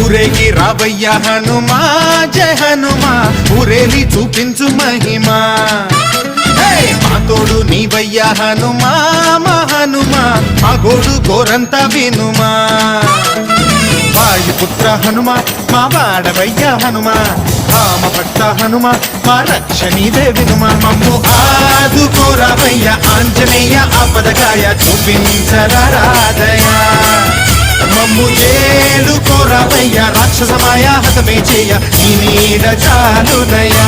ఊరేగి రావయ్య హనుమా జయ హనుమా ఊరేలి చూపించు మహిమా మా తోడు నీవయ్య హనుమా మా హనుమా మా గోడు గోరంత వినుమా వాయుపుత్ర హనుమా మా వాడవయ్య హనుమా రామభట్ట హనుమా మా రక్షణీదే వినుమా మమ్ము ఆదుకోరావయ్య ఆంజనేయ ఆపదకాయ చూపించరాదయ మమ్ము ఏలుకోరావయ్య రాక్షసమాయ హతమే చేయ ఈ నీడ చాలునయా